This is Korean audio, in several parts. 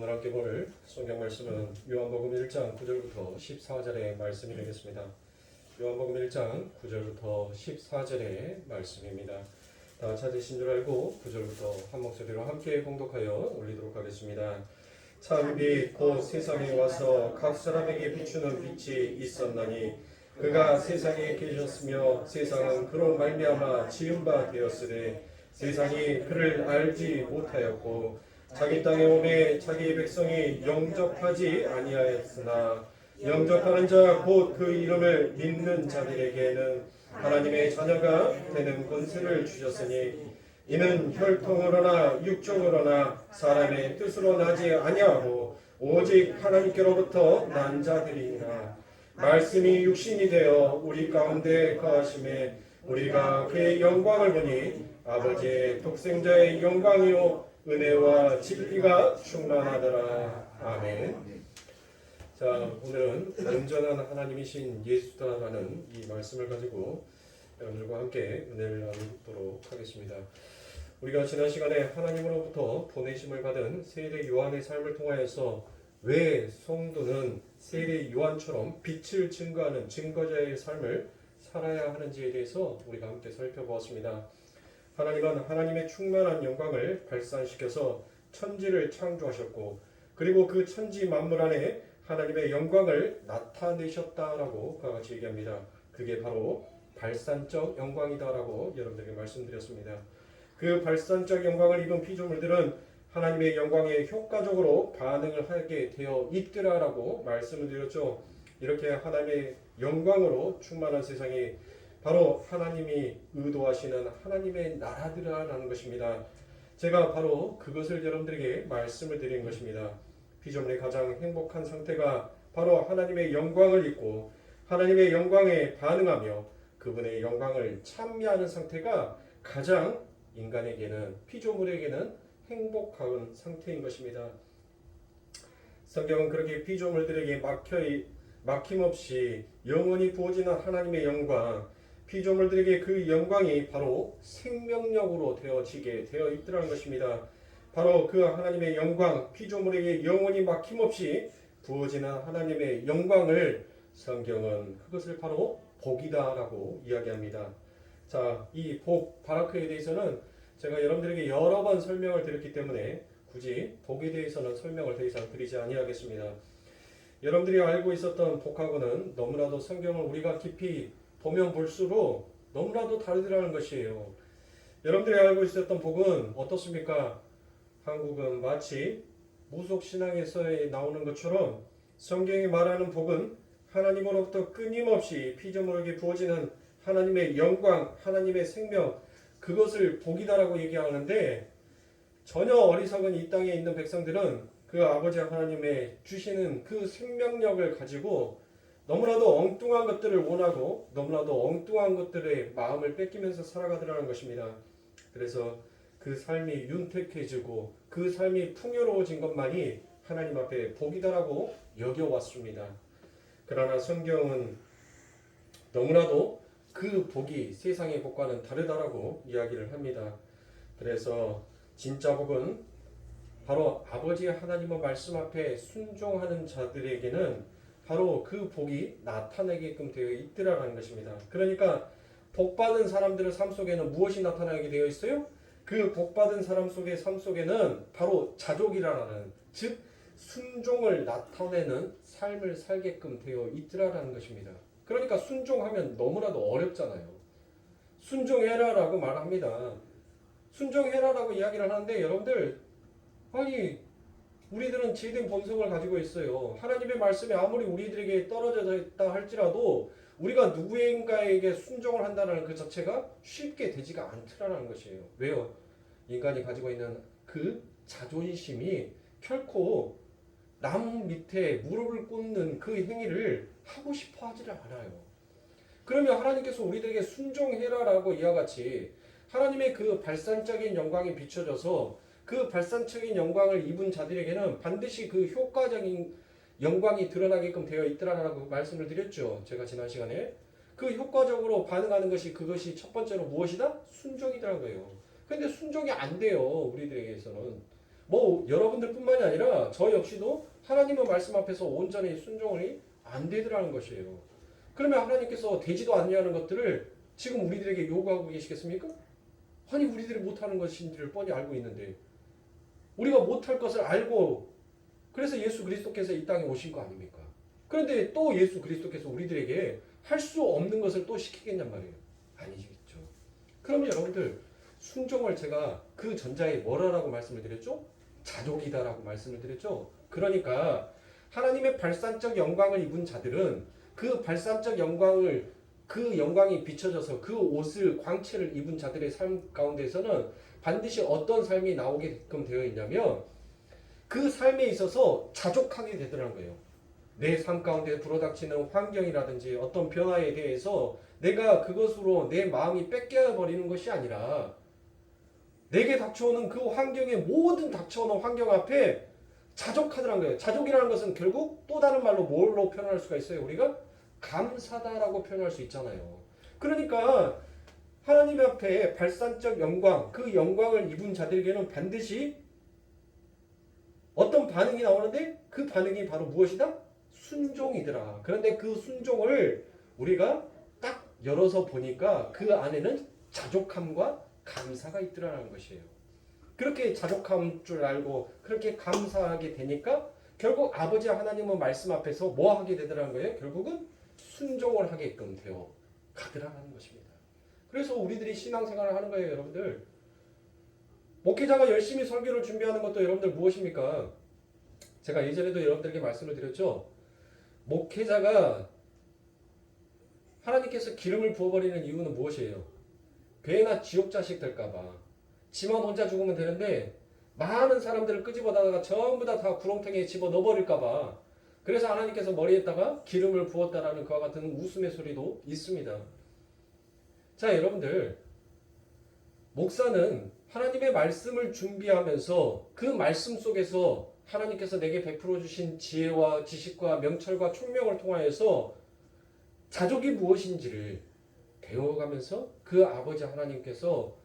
오늘 함께 볼 성경 말씀은 요한복음 1장 9절부터 14절의 말씀이 되겠습니다. 요한복음 1장 9절부터 14절의 말씀입니다. 다 찾으신 줄 알고 9절부터 한 목소리로 함께 봉독하여 올리도록 하겠습니다. 참 빛 곧 세상에 와서 각 사람에게 비추는 빛이 있었나니 그가 세상에 계셨으며 세상은 그로 말미암아 지은 바 되었으되 세상이 그를 알지 못하였고 자기 땅에 오매 자기 백성이 영접하지 아니하였으나 영접하는 자 곧 그 이름을 믿는 자들에게는 하나님의 자녀가 되는 권세를 주셨으니 이는 혈통으로나 육종으로나 사람의 뜻으로 나지 아니하고 오직 하나님께로부터 난 자들이니라. 말씀이 육신이 되어 우리 가운데 거하심에 우리가 그의 영광을 보니 아버지의 독생자의 영광이요 은혜와 진리가 충만하더라. 아멘. 자, 오늘은 온전한 하나님이신 예수다라는 이 말씀을 가지고 여러분들과 함께 은혜를 나누도록 하겠습니다. 우리가 지난 시간에 하나님으로부터 보내심을 받은 세례 요한의 삶을 통하여서 왜 성도는 세례 요한처럼 빛을 증거하는 증거자의 삶을 살아야 하는지에 대해서 우리가 함께 살펴보았습니다. 하나님은 하나님의 충만한 영광을 발산시켜서 천지를 창조하셨고 그리고 그 천지 만물 안에 하나님의 영광을 나타내셨다라고 그와 같이 얘기합니다. 그게 바로 발산적 영광이다라고 여러분들에게 말씀드렸습니다. 그 발산적 영광을 입은 피조물들은 하나님의 영광에 효과적으로 반응을 하게 되어 있더라라고 말씀을 드렸죠. 이렇게 하나님의 영광으로 충만한 세상이 바로 하나님이 의도하시는 하나님의 나라들이라는 것입니다. 제가 바로 그것을 여러분들에게 말씀을 드린 것입니다. 피조물의 가장 행복한 상태가 바로 하나님의 영광을 입고 하나님의 영광에 반응하며 그분의 영광을 찬미하는 상태가 가장 인간에게는 피조물에게는 행복한 상태인 것입니다. 성경은 그렇게 피조물들에게 막힘없이 영원히 부어지는 하나님의 영광, 피조물들에게 그 영광이 바로 생명력으로 되어지게 되어 있더라는 것입니다. 바로 그 하나님의 영광, 피조물에게 영원히 막힘없이 부어지는 하나님의 영광을 성경은 그것을 바로 복이다라고 이야기합니다. 자, 이 복, 바라크에 대해서는 제가 여러분들에게 여러 번 설명을 드렸기 때문에 굳이 복에 대해서는 설명을 더 이상 드리지 아니하겠습니다. 여러분들이 알고 있었던 복하고는 너무나도 성경을 우리가 깊이 보면 볼수록 너무나도 다르더라는 것이에요. 여러분들이 알고 있었던 복은 어떻습니까? 한국은 마치 무속신앙에서 나오는 것처럼 성경이 말하는 복은 하나님으로부터 끊임없이 피조물에게 부어지는 하나님의 영광, 하나님의 생명, 그것을 복이다라고 얘기하는데 전혀 어리석은 이 땅에 있는 백성들은 그 아버지 하나님의 주시는 그 생명력을 가지고 너무나도 엉뚱한 것들을 원하고 너무나도 엉뚱한 것들의 마음을 뺏기면서 살아가더라는 것입니다. 그래서 그 삶이 윤택해지고 그 삶이 풍요로워진 것만이 하나님 앞에 복이다라고 여겨왔습니다. 그러나 성경은 너무나도 그 복이 세상의 복과는 다르다라고 이야기를 합니다. 그래서 진짜 복은 바로 아버지 하나님의 말씀 앞에 순종하는 자들에게는 바로 그 복이 나타나게끔 되어 있더라라는 것입니다. 그러니까 복받은 사람들의 삶 속에는 무엇이 나타나게 되어 있어요? 그 복받은 사람 속의 삶 속에는 바로 자족이라는, 즉 순종을 나타내는 삶을 살게끔 되어 있더라라는 것입니다. 그러니까 순종하면 너무나도 어렵잖아요. 순종해라라고 말합니다. 순종해라라고 이야기를 하는데 여러분들, 아니 우리들은 제된 본성을 가지고 있어요. 하나님의 말씀이 아무리 우리들에게 떨어져 있다 할지라도 우리가 누구인가에게 순종을 한다는 그 자체가 쉽게 되지가 않더라는 것이에요. 왜요? 인간이 가지고 있는 그 자존심이 결코 남 밑에 무릎을 꿇는 그 행위를 하고 싶어 하지를 않아요. 그러면 하나님께서 우리들에게 순종해라라고 이와 같이 하나님의 그 발산적인 영광이 비춰져서 그 발산적인 영광을 입은 자들에게는 반드시 그 효과적인 영광이 드러나게끔 되어 있더라라고 말씀을 드렸죠. 제가 지난 시간에 그 효과적으로 반응하는 것이 그것이 첫 번째로 무엇이다? 순종이더라고요. 그런데 순종이 안 돼요. 우리들에게서는 뭐 여러분들뿐만이 아니라 저 역시도 하나님의 말씀 앞에서 온전히 순종이 안 되더라는 것이에요. 그러면 하나님께서 되지도 않냐는 것들을 지금 우리들에게 요구하고 계시겠습니까? 아니 우리들이 못하는 것인지를 뻔히 알고 있는데 우리가 못할 것을 알고 그래서 예수 그리스도께서 이 땅에 오신 거 아닙니까? 그런데 또 예수 그리스도께서 우리들에게 할 수 없는 것을 또 시키겠냔 말이에요. 아니겠죠. 그럼 여러분들 순종을 제가 그 전자에 뭐라고 말씀을 드렸죠? 자족이다라고 말씀을 드렸죠. 그러니까 하나님의 발산적 영광을 입은 자들은 그 발산적 영광을 그 영광이 비춰져서 그 옷을 광채를 입은 자들의 삶 가운데서는 반드시 어떤 삶이 나오게끔 되어 있냐면 그 삶에 있어서 자족하게 되더라는 거예요. 내 삶 가운데 불어닥치는 환경이라든지 어떤 변화에 대해서 내가 그것으로 내 마음이 뺏겨버리는 것이 아니라 내게 닥쳐오는 그 환경의 모든 닥쳐오는 환경 앞에 자족하더라는 거예요. 자족이라는 것은 결국 또 다른 말로 뭘로 표현할 수가 있어요? 우리가 감사다라고 표현할 수 있잖아요. 그러니까 하나님 앞에 발산적 영광, 그 영광을 입은 자들에게는 반드시 어떤 반응이 나오는데 그 반응이 바로 무엇이다? 순종이더라. 그런데 그 순종을 우리가 딱 열어서 보니까 그 안에는 자족함과 감사가 있더라는 것이에요. 그렇게 자족함 줄 알고 그렇게 감사하게 되니까 결국 아버지 하나님의 말씀 앞에서 뭐 하게 되더라는 거예요? 결국은 순종을 하게끔 되어 가더라는 것입니다. 그래서 우리들이 신앙생활을 하는 거예요, 여러분들. 목회자가 열심히 설교를 준비하는 것도 여러분들 무엇입니까? 제가 예전에도 여러분들에게 말씀을 드렸죠. 목회자가 하나님께서 기름을 부어버리는 이유는 무엇이에요? 괜나 지옥 자식 될까봐. 지만 혼자 죽으면 되는데 많은 사람들을 끄집어다가 전부 다 구렁텅이에 집어 넣어버릴까봐. 그래서 하나님께서 머리에다가 기름을 부었다라는 그와 같은 웃음의 소리도 있습니다. 자, 여러분들, 목사는 하나님의 말씀을 준비하면서 그 말씀 속에서 하나님께서 내게 베풀어 주신 지혜와 지식과 명철과 총명을 통하여서 자족이 무엇인지를 배워가면서 그 아버지 하나님께서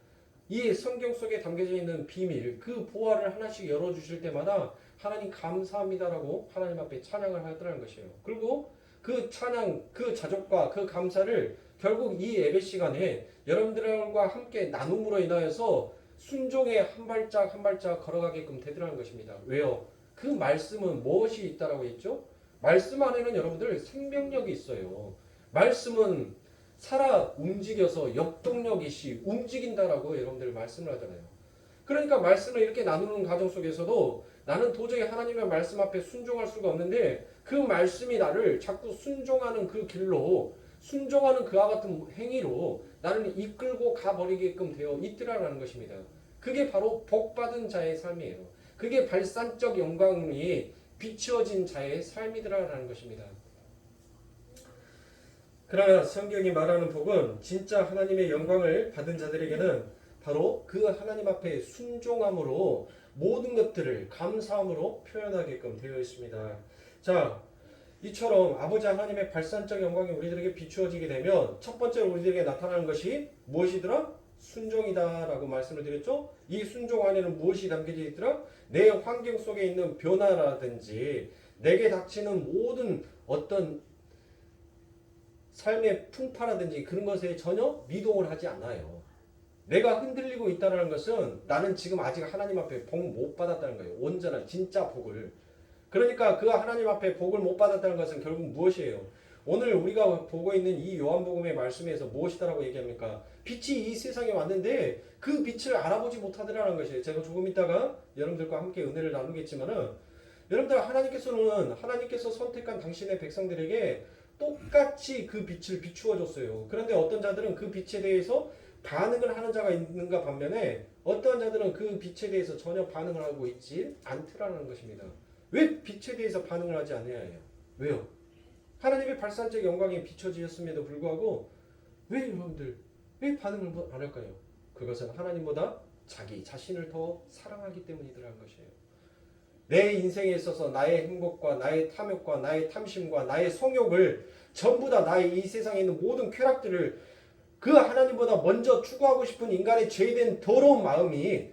이 성경 속에 담겨져 있는 비밀, 그 보화를 하나씩 열어주실 때마다 하나님 감사합니다라고 하나님 앞에 찬양을 하더라는 것이에요. 그리고 그 찬양, 그 자족과 그 감사를 결국 이 예배 시간에 여러분들과 함께 나눔으로 인하여서 순종에 한 발짝 한 발짝 걸어가게끔 되더라는 것입니다. 왜요? 그 말씀은 무엇이 있다라고 했죠? 말씀 안에는 여러분들 생명력이 있어요. 말씀은 살아 움직여서 역동력이시 움직인다라고 여러분들 말씀을 하잖아요. 그러니까 말씀을 이렇게 나누는 과정 속에서도 나는 도저히 하나님의 말씀 앞에 순종할 수가 없는데 그 말씀이 나를 자꾸 순종하는 그 길로 순종하는 그와 같은 행위로 나를 이끌고 가버리게끔 되어 있더라라는 것입니다. 그게 바로 복받은 자의 삶이에요. 그게 발산적 영광이 비추어진 자의 삶이더라라는 것입니다. 그러나 성경이 말하는 복은 진짜 하나님의 영광을 받은 자들에게는 바로 그 하나님 앞에 순종함으로 모든 것들을 감사함으로 표현하게끔 되어 있습니다. 자, 이처럼 아버지 하나님의 발산적 영광이 우리들에게 비추어지게 되면 첫 번째로 우리들에게 나타나는 것이 무엇이더라? 순종이다라고 말씀을 드렸죠. 이 순종 안에는 무엇이 담겨져 있더라? 내 환경 속에 있는 변화라든지 내게 닥치는 모든 어떤 삶의 풍파라든지 그런 것에 전혀 미동을 하지 않아요. 내가 흔들리고 있다는 것은 나는 지금 아직 하나님 앞에 복 못 받았다는 거예요. 온전한 진짜 복을. 그러니까 그 하나님 앞에 복을 못 받았다는 것은 결국 무엇이에요? 오늘 우리가 보고 있는 이 요한복음의 말씀에서 무엇이다라고 얘기합니까? 빛이 이 세상에 왔는데 그 빛을 알아보지 못하더라는 것이에요. 제가 조금 있다가 여러분들과 함께 은혜를 나누겠지만은 여러분들 하나님께서 선택한 당신의 백성들에게 똑같이 그 빛을 비추어 줬어요. 그런데 어떤 자들은 그 빛에 대해서 반응을 하는 자가 있는가 반면에 어떠한 자들은 그 빛에 대해서 전혀 반응을 하고 있지 않더라는 것입니다. 왜 빛에 대해서 반응을 하지 않느냐예요. 왜요? 하나님의 발산적 영광이 비춰지었음에도 불구하고 왜 여러분들 왜 반응을 안 할까요? 그것은 하나님보다 자기 자신을 더 사랑하기 때문이더라는 것이에요. 내 인생에 있어서 나의 행복과 나의 탐욕과 나의 탐심과 나의 성욕을 전부 다 나의 이 세상에 있는 모든 쾌락들을 그 하나님보다 먼저 추구하고 싶은 인간의 죄된 더러운 마음이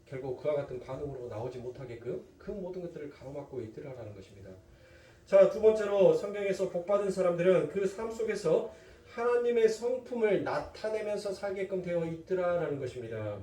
결국 그와 같은 반응으로 나오지 못하게끔 그 모든 것들을 가로막고 있더라라는 것입니다. 자, 두 번째로 성경에서 복받은 사람들은 그 삶 속에서 하나님의 성품을 나타내면서 살게끔 되어 있더라라는 것입니다.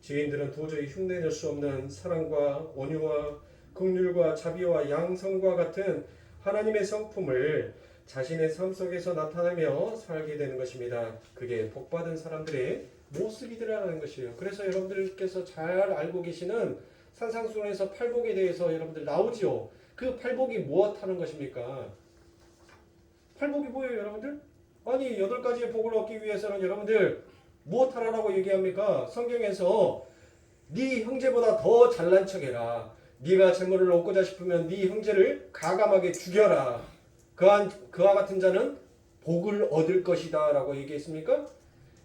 지혜인들은 도저히 흉내낼 수 없는 사랑과 온유와 긍휼과 자비와 양성과 같은 하나님의 성품을 자신의 삶 속에서 나타내며 살게 되는 것입니다. 그게 복받은 사람들의 모습이더라라는 것이에요. 그래서 여러분들께서 잘 알고 계시는 산상수훈에서 팔복에 대해서 여러분들 나오지요. 그 팔복이 무엇 하는 것입니까? 팔복이 뭐예요, 여러분들? 아니, 8가지의 복을 얻기 위해서는 여러분들 무엇 하라고 얘기합니까? 성경에서 네 형제보다 더 잘난 척해라. 네가 재물을 얻고자 싶으면 네 형제를 가감하게 죽여라. 그와 같은 자는 복을 얻을 것이다 라고 얘기했습니까?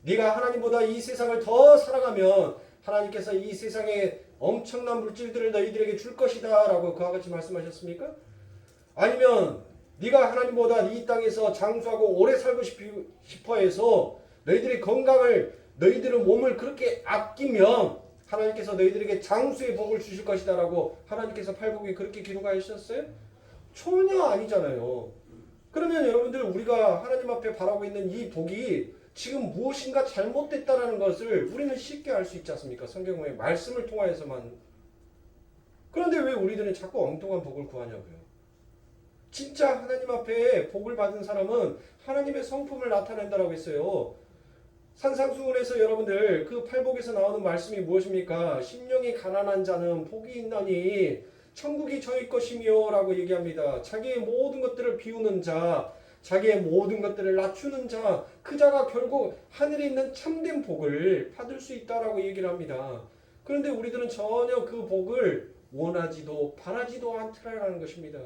네가 하나님보다 이 세상을 더 사랑하면 하나님께서 이 세상에 엄청난 물질들을 너희들에게 줄 것이다 라고 그와 같이 말씀하셨습니까? 아니면 네가 하나님보다 이 땅에서 장수하고 오래 살고 싶어 해서 너희들의 건강을 너희들의 몸을 그렇게 아끼면 하나님께서 너희들에게 장수의 복을 주실 것이다 라고 하나님께서 팔복에 그렇게 기록하셨어요? 전혀 아니잖아요. 그러면 여러분들 우리가 하나님 앞에 바라고 있는 이 복이 지금 무엇인가 잘못됐다라는 것을 우리는 쉽게 알 수 있지 않습니까? 성경의 말씀을 통하여서만. 그런데 왜 우리들은 자꾸 엉뚱한 복을 구하냐고요. 진짜 하나님 앞에 복을 받은 사람은 하나님의 성품을 나타낸다라고 했어요. 산상수훈에서 여러분들 그 팔복에서 나오는 말씀이 무엇입니까? 심령이 가난한 자는 복이 있나니 천국이 저희 것이며 라고 얘기합니다. 자기의 모든 것들을 비우는 자, 자기의 모든 것들을 낮추는 자, 그 자가 결국 하늘에 있는 참된 복을 받을 수 있다라고 얘기를 합니다. 그런데 우리들은 전혀 그 복을 원하지도 바라지도 않더라라는 것입니다.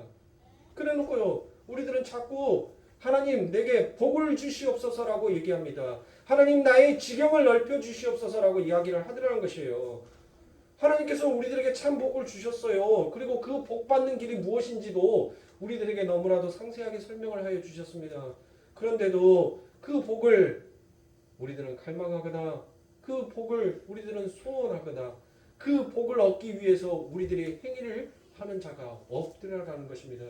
그래놓고요, 우리들은 자꾸 하나님 내게 복을 주시옵소서라고 얘기합니다. 하나님 나의 지경을 넓혀 주시옵소서라고 이야기를 하더라는 것이에요. 하나님께서 우리들에게 참 복을 주셨어요. 그리고 그 복 받는 길이 무엇인지도 우리들에게 너무나도 상세하게 설명을 하여 주셨습니다. 그런데도 그 복을 우리들은 갈망하거나 그 복을 우리들은 소원하거나 그 복을 얻기 위해서 우리들이 행위를 하는 자가 없더라라는 것입니다.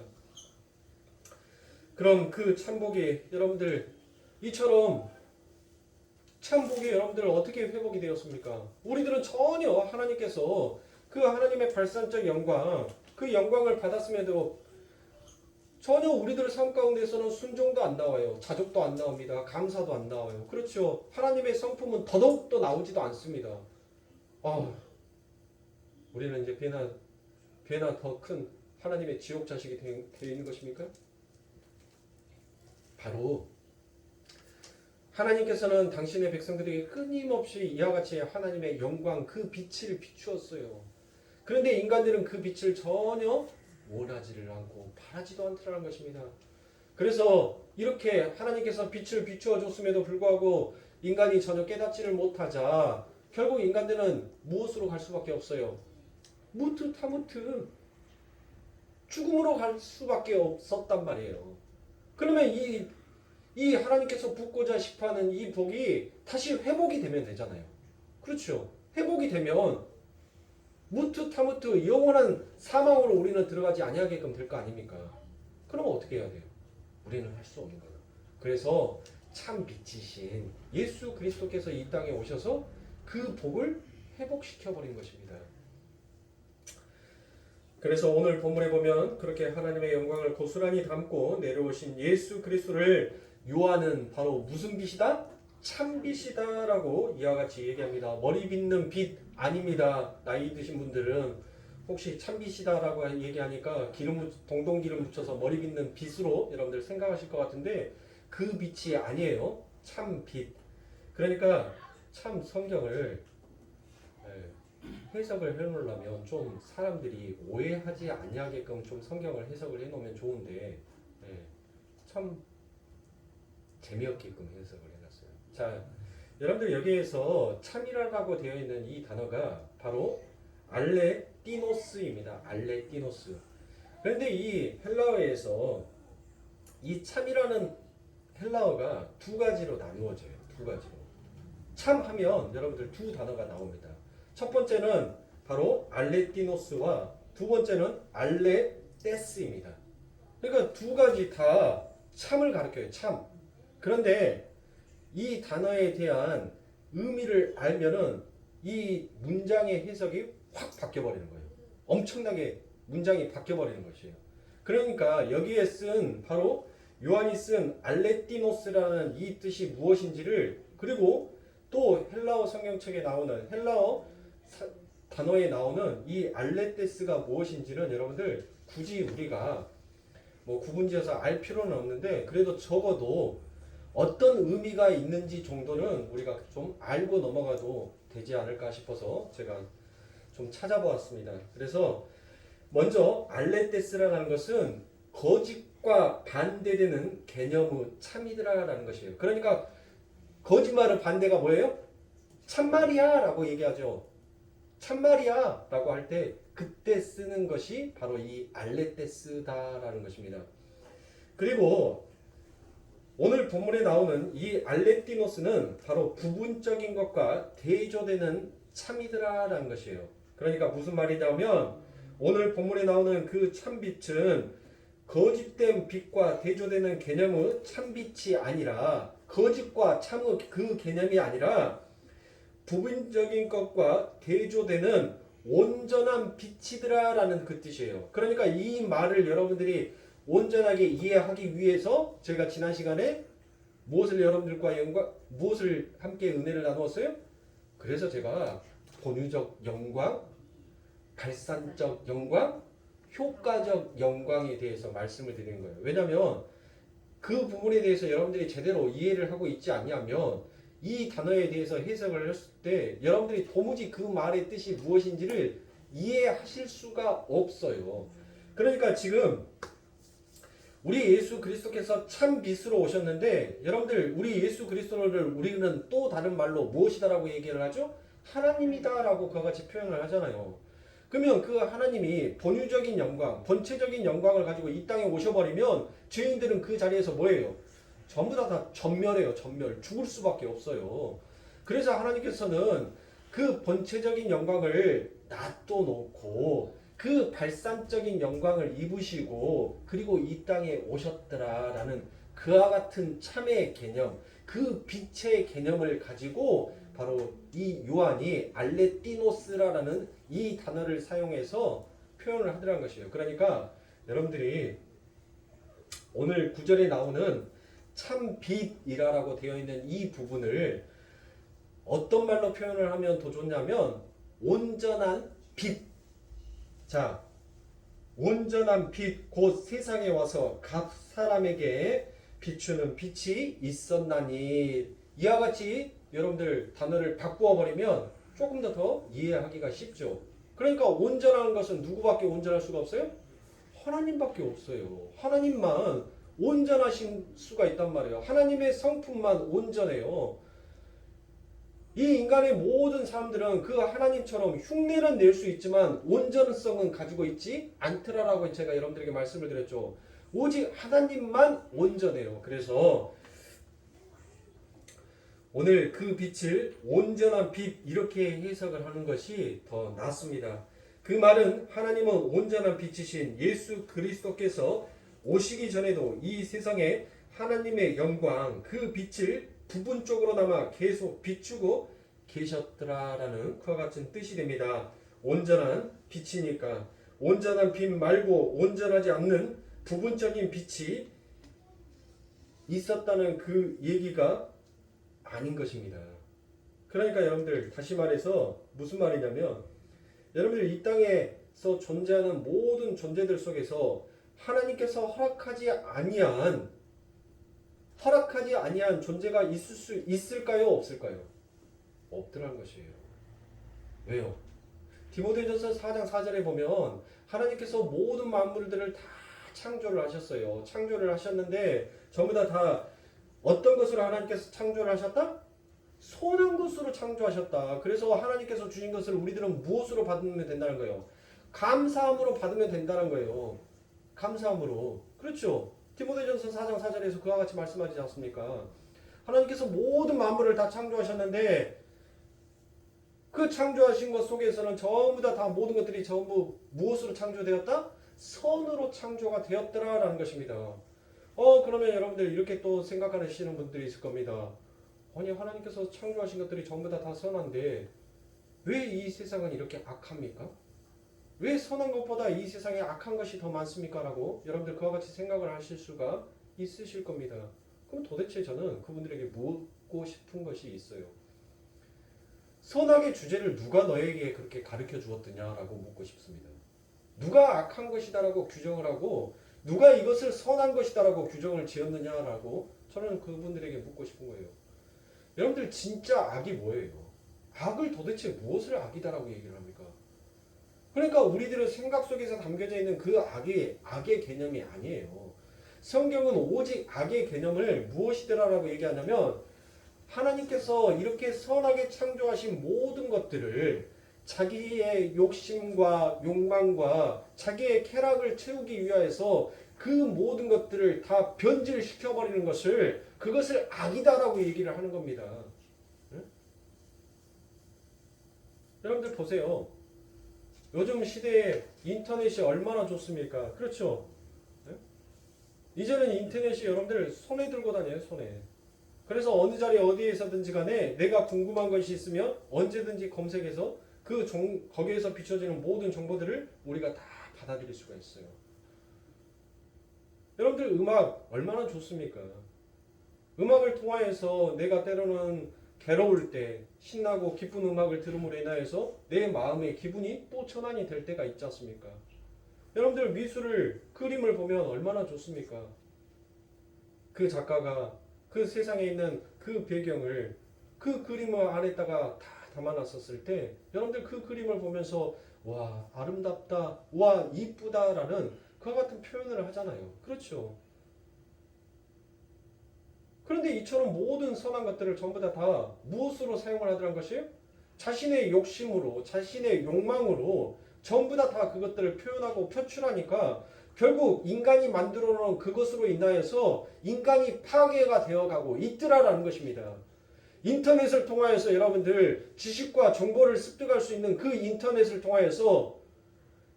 그럼 그 참복이 여러분들 이처럼 참복이 여러분들 어떻게 회복이 되었습니까? 우리들은 전혀 하나님께서 그 하나님의 발산적 영광, 그 영광을 받았음에도 전혀 우리들 삶 가운데서는 순종도 안 나와요. 자족도 안 나옵니다. 감사도 안 나와요. 그렇죠. 하나님의 성품은 더더욱더 나오지도 않습니다. 우리는 이제 배나 더 큰 하나님의 지옥 자식이 되어 있는 것입니까? 바로 하나님께서는 당신의 백성들에게 끊임없이 이와 같이 하나님의 영광 그 빛을 비추었어요. 그런데 인간들은 그 빛을 전혀 원하지를 않고 바라지도 않더라는 것입니다. 그래서 이렇게 하나님께서 빛을 비추어 줬음에도 불구하고 인간이 전혀 깨닫지를 못하자 결국 인간들은 무엇으로 갈 수밖에 없어요? 무트타무트 죽음으로 갈 수밖에 없었단 말이에요. 그러면 이 하나님께서 붓고자 싶어하는 이 복이 다시 회복이 되면 되잖아요. 그렇죠. 회복이 되면 무트타무트 영원한 사망으로 우리는 들어가지 아니하게끔 될 거 아닙니까? 그러면 어떻게 해야 돼요? 우리는 할 수 없는 거예요. 그래서 참 빛이신 예수 그리스도께서 이 땅에 오셔서 그 복을 회복시켜버린 것입니다. 그래서 오늘 본문에 보면 그렇게 하나님의 영광을 고스란히 담고 내려오신 예수 그리스도를 요한은 바로 무슨 빛이다? 참빛이다 라고 이와 같이 얘기합니다. 머리 빗는 빛 아닙니다. 나이 드신 분들은 혹시 참빛이다 라고 얘기하니까 동동 기름 묻혀서 머리 빗는 빛으로 여러분들 생각하실 것 같은데 그 빛이 아니에요. 참빛. 그러니까 참 성경을 해석을 해놓으려면 좀 사람들이 오해하지 않게끔 좀 성경을 해석을 해놓으면 좋은데 참 재미없게끔 해석을 해놨어요. 자, 여러분들 여기에서 참이라고 되어 있는 이 단어가 바로 알레띠노스입니다. 알레띠노스. 그런데 이 헬라어에서 이 참이라는 헬라어가 두 가지로 나누어져요. 두 가지로. 참하면 여러분들 두 단어가 나옵니다. 첫 번째는 바로 알레티노스와 두 번째는 알레테스입니다. 그러니까 두 가지 다 참을 가리켜요. 참. 그런데 이 단어에 대한 의미를 알면은 이 문장의 해석이 확 바뀌어버리는 거예요. 엄청나게 문장이 바뀌어버리는 것이에요. 그러니까 여기에 쓴 바로 요한이 쓴 알레티노스라는 이 뜻이 무엇인지를, 그리고 또 헬라어 성경책에 나오는 헬라어 단어에 나오는 이 알레테스가 무엇인지는 여러분들 굳이 우리가 뭐 구분지어서 알 필요는 없는데, 그래도 적어도 어떤 의미가 있는지 정도는 우리가 좀 알고 넘어가도 되지 않을까 싶어서 제가 좀 찾아보았습니다. 그래서 먼저 알레테스라는 것은 거짓과 반대되는 개념의 참이더라라는 것이에요. 그러니까 거짓말의 반대가 뭐예요? 참말이야 라고 얘기하죠. 참말이야 라고 할 때 그때 쓰는 것이 바로 이 알레테스다라는 것입니다. 그리고 오늘 본문에 나오는 이 알레티노스는 바로 부분적인 것과 대조되는 참이더라라는 것이에요. 그러니까 무슨 말이냐면 오늘 본문에 나오는 그 참빛은 거짓된 빛과 대조되는 개념의 참빛이 아니라, 거짓과 참의 그 개념이 아니라 부분적인 것과 대조되는 온전한 빛이더라라는 그 뜻이에요. 그러니까 이 말을 여러분들이 온전하게 이해하기 위해서 제가 지난 시간에 무엇을 함께 은혜를 나누었어요? 그래서 제가 본유적 영광, 발산적 영광, 효과적 영광에 대해서 말씀을 드리는 거예요. 왜냐하면 그 부분에 대해서 여러분들이 제대로 이해를 하고 있지 않냐면 이 단어에 대해서 해석을 했을 때 여러분들이 도무지 그 말의 뜻이 무엇인지를 이해하실 수가 없어요. 그러니까 지금 우리 예수 그리스도께서 참 빛으로 오셨는데, 여러분들 우리 예수 그리스도를 우리는 또 다른 말로 무엇이다라고 얘기를 하죠? 하나님이다라고 그와 같이 표현을 하잖아요. 그러면 그 하나님이 본유적인 영광, 본체적인 영광을 가지고 이 땅에 오셔버리면 죄인들은 그 자리에서 뭐예요? 전부 다 전멸해요. 전멸. 죽을 수밖에 없어요. 그래서 하나님께서는 그 본체적인 영광을 놔둬놓고 그 발산적인 영광을 입으시고 그리고 이 땅에 오셨더라라는 그와 같은 참의 개념, 그 빛의 개념을 가지고 바로 이 요한이 알레티노스라는 이 단어를 사용해서 표현을 하더라는 것이에요. 그러니까 여러분들이 오늘 구절에 나오는 참 빛이라고 되어 있는 이 부분을 어떤 말로 표현을 하면 더 좋냐면 온전한 빛. 자, 온전한 빛, 곧 세상에 와서 각 사람에게 비추는 빛이 있었나니. 이와 같이 여러분들 단어를 바꾸어 버리면 조금 더 이해하기가 쉽죠. 그러니까 온전한 것은 누구밖에 온전할 수가 없어요? 하나님밖에 없어요. 하나님만 온전하신 수가 있단 말이에요. 하나님의 성품만 온전해요. 이 인간의 모든 사람들은 그 하나님처럼 흉내는 낼 수 있지만 온전성은 가지고 있지 않더라라고 제가 여러분들에게 말씀을 드렸죠. 오직 하나님만 온전해요. 그래서 오늘 그 빛을 온전한 빛 이렇게 해석을 하는 것이 더 낫습니다. 그 말은 하나님은 온전한 빛이신 예수 그리스도께서 오시기 전에도 이 세상에 하나님의 영광, 그 빛을 부분적으로나마 계속 비추고 계셨더라라는 그와 같은 뜻이 됩니다. 온전한 빛이니까 온전한 빛 말고 온전하지 않는 부분적인 빛이 있었다는 그 얘기가 아닌 것입니다. 그러니까 여러분들 다시 말해서 무슨 말이냐면 여러분들 이 땅에서 존재하는 모든 존재들 속에서 하나님께서 허락하지 아니한 존재가 있을 수 있을까요? 없을까요? 없더라는 것이에요. 왜요? 디모데전서 4장 4절에 보면 하나님께서 모든 만물들을 다 창조를 하셨어요. 창조를 하셨는데 전부 다 어떤 것으로 하나님께서 창조를 하셨다? 선한 것으로 창조하셨다. 그래서 하나님께서 주신 것을 우리들은 무엇으로 받으면 된다는 거예요? 감사함으로 받으면 된다는 거예요. 감사함으로. 그렇죠. 디모데전서 4장 4절에서 그와 같이 말씀하지 않습니까? 하나님께서 모든 만물을 다 창조하셨는데 그 창조하신 것 속에서는 전부 다 모든 것들이 전부 무엇으로 창조되었다? 선으로 창조가 되었더라라는 것입니다. 그러면 여러분들 이렇게 또 생각하시는 분들이 있을 겁니다. 아니 하나님께서 창조하신 것들이 전부 다 선한데 왜 이 세상은 이렇게 악합니까? 왜 선한 것보다 이 세상에 악한 것이 더 많습니까? 라고 여러분들 그와 같이 생각을 하실 수가 있으실 겁니다. 그럼 도대체 저는 그분들에게 묻고 싶은 것이 있어요. 선악의 주제를 누가 너에게 그렇게 가르쳐 주었더냐라고 묻고 싶습니다. 누가 악한 것이다라고 규정을 하고 누가 이것을 선한 것이다라고 규정을 지었느냐라고 저는 그분들에게 묻고 싶은 거예요. 여러분들 진짜 악이 뭐예요? 악을 도대체 무엇을 악이다라고 얘기를 합니까? 그러니까 우리들의 생각 속에서 담겨져 있는 그 악의 개념이 아니에요. 성경은 오직 악의 개념을 무엇이더라라고 얘기하냐면 하나님께서 이렇게 선하게 창조하신 모든 것들을 자기의 욕심과 욕망과 자기의 쾌락을 채우기 위하여서 그 모든 것들을 다 변질시켜버리는 것을 그것을 악이다라고 얘기를 하는 겁니다. 응? 여러분들 보세요. 요즘 시대에 인터넷이 얼마나 좋습니까? 그렇죠? 응? 이제는 인터넷이 여러분들 손에 들고 다녀요. 손에. 그래서 어느 자리 어디에서든지 간에 내가 궁금한 것이 있으면 언제든지 검색해서 거기에서 비춰지는 모든 정보들을 우리가 다 받아들일 수가 있어요. 여러분들 음악 얼마나 좋습니까? 음악을 통하여서 내가 때로는 괴로울 때 신나고 기쁜 음악을 들음으로 인하여서 내 마음의 기분이 또 전환이 될 때가 있지 않습니까? 여러분들 그림을 보면 얼마나 좋습니까? 그 작가가 그 세상에 있는 그 배경을 그 그림 안에다가 다 담아놨었을 때 여러분들 그 그림을 보면서 와 아름답다, 와 이쁘다라는 그와 같은 표현을 하잖아요. 그렇죠? 그런데 이처럼 모든 선한 것들을 전부 다 무엇으로 사용을 하더란 것이에요? 자신의 욕심으로, 자신의 욕망으로 전부 다 그것들을 표현하고 표출하니까 결국 인간이 만들어 놓은 그것으로 인하여서 인간이 파괴가 되어가고 있더라라는 것입니다. 인터넷을 통하여서 여러분들 지식과 정보를 습득할 수 있는 그 인터넷을 통하여서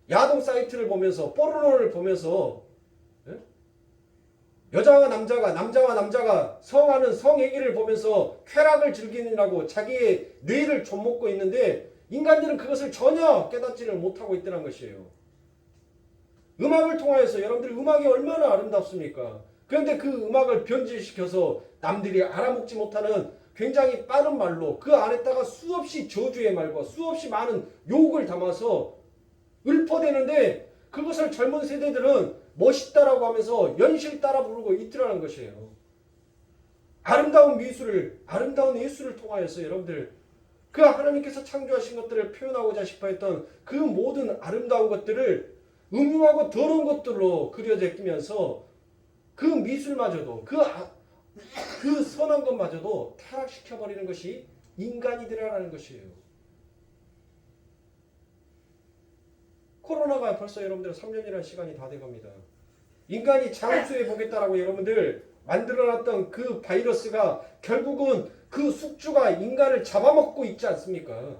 야동 사이트를 보면서 포르노를 보면서 여자와 남자가 성하는 성행위를 보면서 쾌락을 즐기느라고 자기의 뇌를 좀먹고 있는데 인간들은 그것을 전혀 깨닫지를 못하고 있다는 것이에요. 음악을 통하여서 여러분들 음악이 얼마나 아름답습니까? 그런데 그 음악을 변질시켜서 남들이 알아먹지 못하는 굉장히 빠른 말로 그 안에다가 수없이 저주의 말과 수없이 많은 욕을 담아서 읊어대는데 그것을 젊은 세대들은 멋있다라고 하면서 연실 따라 부르고 있더라는 것이에요. 아름다운 예술을 통하여서 여러분들 그 하나님께서 창조하신 것들을 표현하고자 싶어 했던 그 모든 아름다운 것들을 음흉하고 더러운 것들로 그려져 끼면서 그 미술마저도 그 선한 것마저도 타락시켜버리는 것이 인간이더라라는 것이에요. 코로나가 벌써 여러분들 3년이라는 시간이 다 돼갑니다. 인간이 장수해 보겠다라고 여러분들 만들어놨던 그 바이러스가 결국은 그 숙주가 인간을 잡아먹고 있지 않습니까?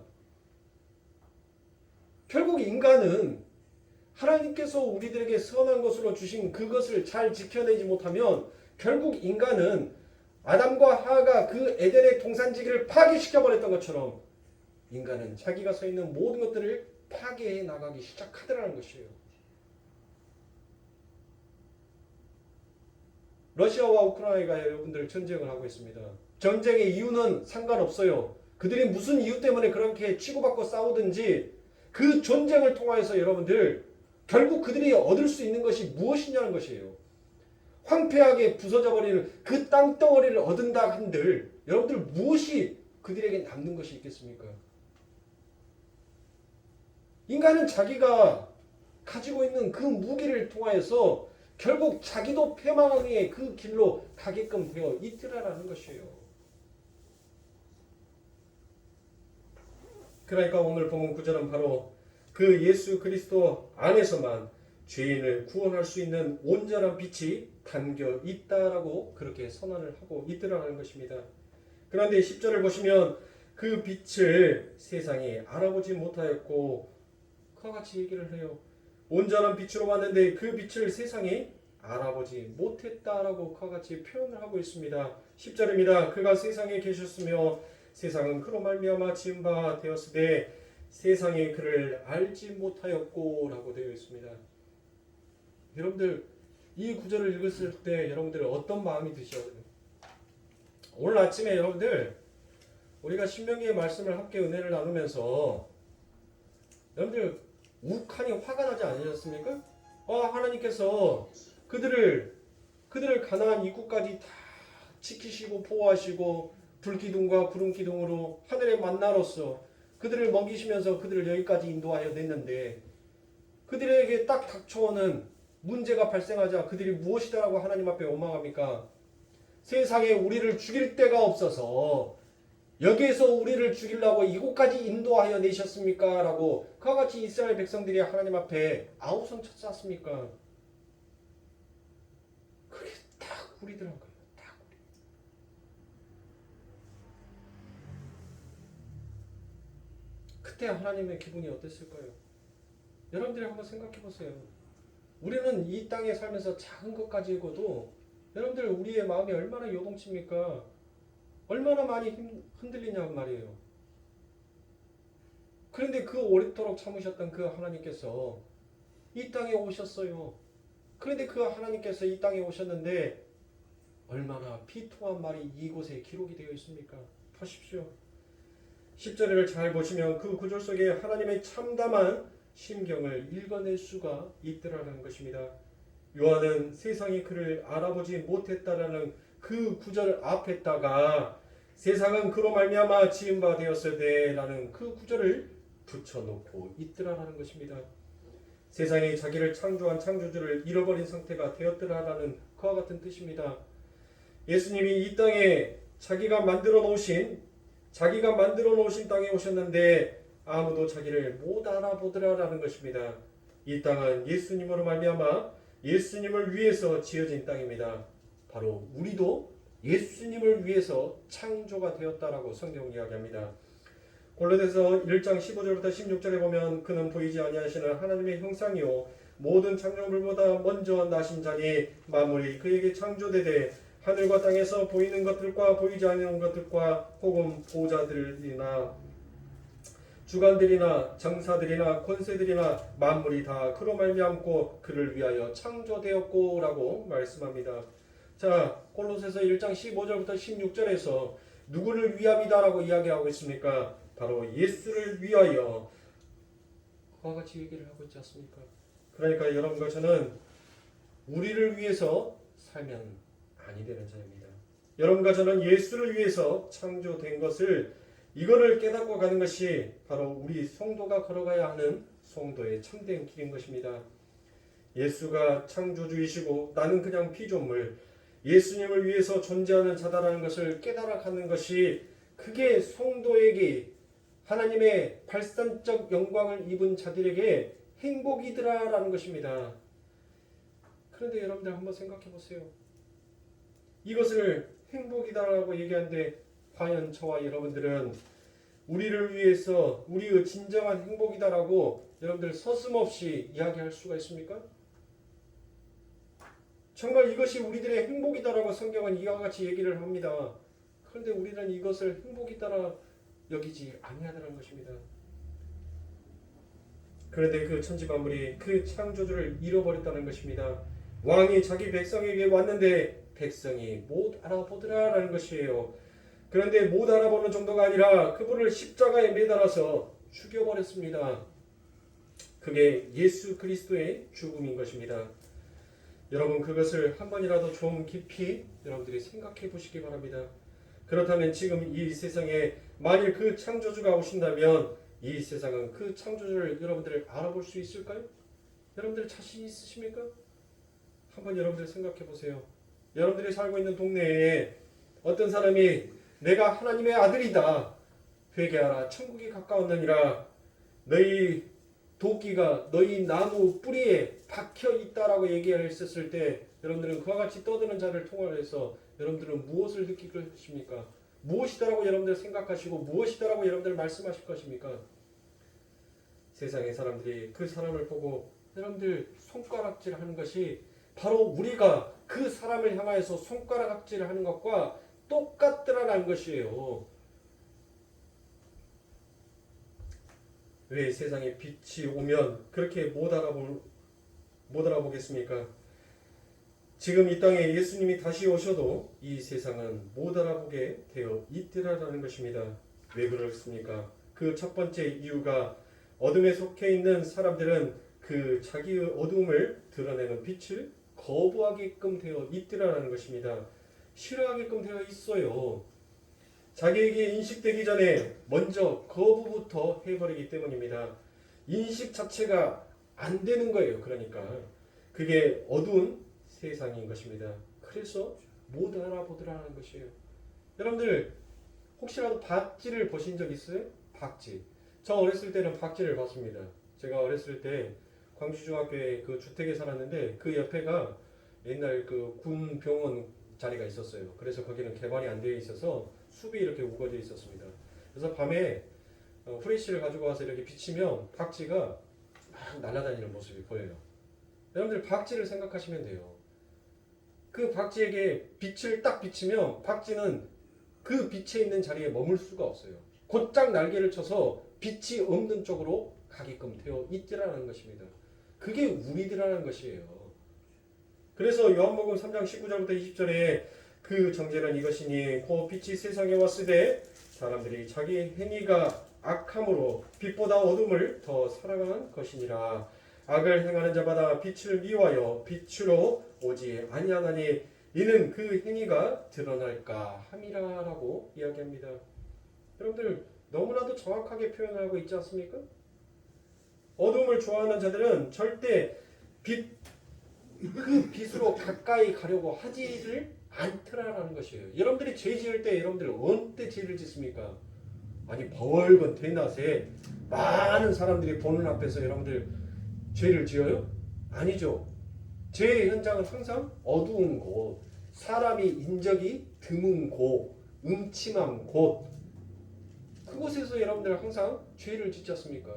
결국 인간은 하나님께서 우리들에게 선한 것으로 주신 그것을 잘 지켜내지 못하면 결국 인간은 아담과 하하가 그 에덴의 동산지기를 파괴시켜버렸던 것처럼 인간은 자기가 서 있는 모든 것들을 파괴해 나가기 시작하더라는 것이에요. 러시아와 우크라이나가 여러분들 전쟁을 하고 있습니다. 전쟁의 이유는 상관없어요. 그들이 무슨 이유 때문에 그렇게 치고받고 싸우든지 그 전쟁을 통하여서 여러분들 결국 그들이 얻을 수 있는 것이 무엇이냐는 것이에요. 황폐하게 부서져 버리는 그 땅덩어리를 얻은다 한들 여러분들 무엇이 그들에게 남는 것이 있겠습니까? 인간은 자기가 가지고 있는 그 무기를 통하여서 결국 자기도 패망의 그 길로 가게끔 되어 있더라라는 것이에요. 그러니까 오늘 본문 구절은 바로 그 예수 그리스도 안에서만 죄인을 구원할 수 있는 온전한 빛이 담겨 있다라고 그렇게 선언을 하고 있더라는 것입니다. 그런데 10절을 보시면 그 빛을 세상이 알아보지 못하였고, 그와 같이 얘기를 해요. 온전한 빛으로 왔는데 그 빛을 세상이 알아보지 못했다라고 그와 같이 표현을 하고 있습니다. 10절입니다. 그가 세상에 계셨으며 세상은 그로 말미암아 지은 바 되었으되 세상이 그를 알지 못하였고 라고 되어 있습니다. 여러분들 이 구절을 읽었을 때 여러분들 어떤 마음이 드셔요? 오늘 아침에 여러분들 우리가 신명기의 말씀을 함께 은혜를 나누면서 여러분들 욱하니 화가 나지 않으셨습니까? 하나님께서 그들을 가나안 입구까지 다 지키시고 보호하시고 불기둥과 구름기둥으로 하늘의 만나로서 그들을 먹이시면서 그들을 여기까지 인도하여 냈는데, 그들에게 딱 닥쳐오는 문제가 발생하자 그들이 무엇이다라고 하나님 앞에 원망합니까? 세상에 우리를 죽일 데가 없어서 여기에서 우리를 죽이려고 이곳까지 인도하여 내셨습니까? 라고 그와 같이 이스라엘 백성들이 하나님 앞에 아우성 쳤지 않습니까? 그게 딱 우리더라고요. 딱 우리. 그때 하나님의 기분이 어땠을까요? 여러분들이 한번 생각해 보세요. 우리는 이 땅에 살면서 작은 것 가지고도 여러분들 우리의 마음이 얼마나 요동칩니까? 얼마나 많이 흔들리냐고 말이에요. 그런데 그 오랫도록 참으셨던 그 하나님께서 이 땅에 오셨어요. 그런데 그 하나님께서 이 땅에 오셨는데 얼마나 비통한 말이 이곳에 기록이 되어 있습니까? 보십시오. 10절을 잘 보시면 그 구절 속에 하나님의 참담한 심경을 읽어낼 수가 있더라는 것입니다. 요한은 세상이 그를 알아보지 못했다라는 그 구절 앞에다가 세상은 그로 말미암아 지은 바 되었으되라는 그 구절을 붙여놓고 있더라라는 것입니다. 세상이 자기를 창조한 창조주를 잃어버린 상태가 되었더라라는 그와 같은 뜻입니다. 예수님이 이 땅에 자기가 만들어 놓으신 땅에 오셨는데 아무도 자기를 못 알아보더라라는 것입니다. 이 땅은 예수님으로 말미암아 예수님을 위해서 지어진 땅입니다. 바로 우리도 예수님을 위해서 창조가 되었다라고 성경 이야기합니다. 골로새서 1장 15절부터 16절에 보면 그는 보이지 아니하시는 하나님의 형상이요 모든 창조물보다 먼저 나신 자니 만물이 그에게 창조되되 하늘과 땅에서 보이는 것들과 보이지 않는 것들과 혹은 보좌들이나 주관들이나 장사들이나 권세들이나 만물이 다 그로 말미암고 그를 위하여 창조되었고 라고 말씀합니다. 자, 골로새서 1장 15절부터 16절에서 누구를 위함이다라고 이야기하고 있습니까? 바로 예수를 위하여 그와 같이 얘기를 하고 있지 않습니까? 그러니까 여러분과 저는 우리를 위해서 살면 아니 되는 자입니다. 여러분과 저는 예수를 위해서 창조된 것을 이거를 깨닫고 가는 것이 바로 우리 성도가 걸어가야 하는 성도의 참된 길인 것입니다. 예수가 창조주이시고 나는 그냥 피조물, 예수님을 위해서 존재하는 자다라는 것을 깨달아 가는 것이 그게 성도에게 하나님의 발산적 영광을 입은 자들에게 행복이더라라는 것입니다. 그런데 여러분들 한번 생각해 보세요. 이것을 행복이다라고 얘기하는데 과연 저와 여러분들은 우리를 위해서 우리의 진정한 행복이다라고 여러분들 서슴없이 이야기할 수가 있습니까? 정말 이것이 우리들의 행복이다라고 성경은 이와 같이 얘기를 합니다. 그런데 우리는 이것을 행복이다라 여기지 아니하다는 것입니다. 그런데 그 천지만물이 그 창조주를 잃어버렸다는 것입니다. 왕이 자기 백성에게 왔는데 백성이 못 알아보더라라는 것이에요. 그런데 못 알아보는 정도가 아니라 그분을 십자가에 매달아서 죽여버렸습니다. 그게 예수 그리스도의 죽음인 것입니다. 여러분 그것을 한 번이라도 좀 깊이 여러분들이 생각해 보시기 바랍니다. 그렇다면 지금 이 세상에 만일 그 창조주가 오신다면 이 세상은 그 창조주를 여러분들을 알아볼 수 있을까요? 여러분들 자신 있으십니까? 한번 여러분들 생각해 보세요. 여러분들이 살고 있는 동네에 어떤 사람이 내가 하나님의 아들이다. 회개하라. 천국이 가까웠느니라. 너희 도끼가 너희 나무 뿌리에 박혀 있다라고 얘기를 했었을 때 여러분들은 그와 같이 떠드는 자를 통해서 여러분들은 무엇을 느낄 것입니까? 무엇이다라고 여러분들 생각하시고 무엇이다라고 여러분들 말씀하실 것입니까? 세상의 사람들이 그 사람을 보고 여러분들 손가락질하는 것이 바로 우리가 그 사람을 향하여서 손가락질하는 것과 똑같더라는 것이에요. 왜 세상에 빛이 오면 그렇게 못 알아보겠습니까? 지금 이 땅에 예수님이 다시 오셔도 이 세상은 못 알아보게 되어 있더라라는 것입니다. 왜 그렇습니까? 그 첫 번째 이유가 어둠에 속해 있는 사람들은 그 자기의 어둠을 드러내는 빛을 거부하게끔 되어 있더라라는 것입니다. 싫어하게끔 되어 있어요. 자기에게 인식되기 전에 먼저 거부부터 해버리기 때문입니다. 인식 자체가 안 되는 거예요. 그러니까 그게 어두운 세상인 것입니다. 그래서 못 알아보더라는 것이에요. 여러분들 혹시라도 박쥐를 보신 적 있어요? 박쥐. 저 어렸을 때는 박쥐를 봤습니다. 제가 어렸을 때 광주중학교에 그 주택에 살았는데 그 옆에가 옛날 그 군 병원 자리가 있었어요. 그래서 거기는 개관이 안 되어 있어서 숲이 이렇게 우거져 있었습니다. 그래서 밤에 후레쉬를 가지고 와서 이렇게 비치면 박쥐가 막 날아다니는 모습이 보여요. 여러분들 박쥐를 생각하시면 돼요. 그 박쥐에게 빛을 딱 비치면 박쥐는 그 빛에 있는 자리에 머물 수가 없어요. 곧장 날개를 쳐서 빛이 없는 쪽으로 가게끔 되어 있더라는 것입니다. 그게 우리들이라는 것이에요. 그래서 요한복음 3장 19절부터 20절에 그 정죄는 이것이니 곧 빛이 세상에 왔으되 사람들이 자기 행위가 악함으로 빛보다 어둠을 더 사랑한 것이니라. 악을 행하는 자마다 빛을 미워하여 빛으로 오지 아니하나니 이는 그 행위가 드러날까 함이라라고 이야기합니다. 여러분들 너무나도 정확하게 표현하고 있지 않습니까? 어둠을 좋아하는 자들은 절대 그 빛으로 가까이 가려고 하지를 않더라라는 것이에요. 여러분들이 죄 지을 때 여러분들 언제 죄를 짓습니까? 아니 벌건 대낮에 많은 사람들이 보는 앞에서 여러분들 죄를 지어요? 아니죠. 죄의 현장은 항상 어두운 곳, 사람이 인적이 드문 곳, 음침한 곳, 그곳에서 여러분들 항상 죄를 짓지 않습니까?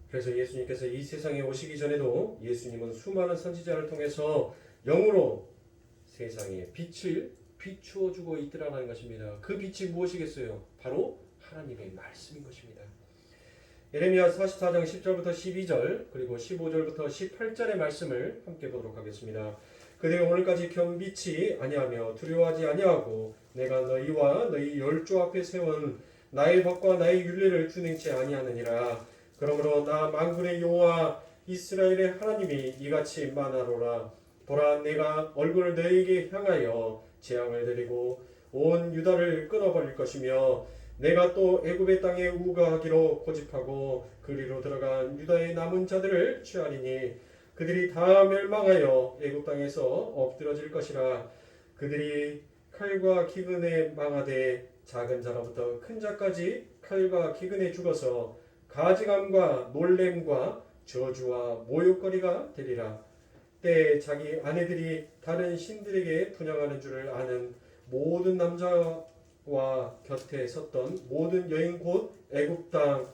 그래서 예수님께서 이 세상에 오시기 전에도 예수님은 수많은 선지자를 통해서 영으로 세상에 빛을 비추어주고 있더라는 것입니다. 그 빛이 무엇이겠어요? 바로 하나님의 말씀인 것입니다. 예레미야 44장 10절부터 12절 그리고 15절부터 18절의 말씀을 함께 보도록 하겠습니다. 그대가 오늘까지 겸비치 아니하며 두려워하지 아니하고 내가 너희와 너희 열조 앞에 세운 나의 법과 나의 율례를 준행치 아니하느니라. 그러므로 나 만군의 여호와 이스라엘의 하나님이 이같이 말하노라. 보라, 내가 얼굴을 너희에게 향하여 재앙을 내리고 온 유다를 끊어버릴 것이며 내가 또 애굽의 땅에 우거하기로 고집하고 그리로 들어간 유다의 남은 자들을 취하리니 그들이 다 멸망하여 애굽 땅에서 엎드러질 것이라. 그들이 칼과 기근에 망하되 작은 자로부터 큰 자까지 칼과 기근에 죽어서 가증함과 놀램과 저주와 모욕거리가 되리라. 때에 자기 아내들이 다른 신들에게 분양하는 줄을 아는 모든 남자와 곁에 섰던 모든 여인 곧 애굽 땅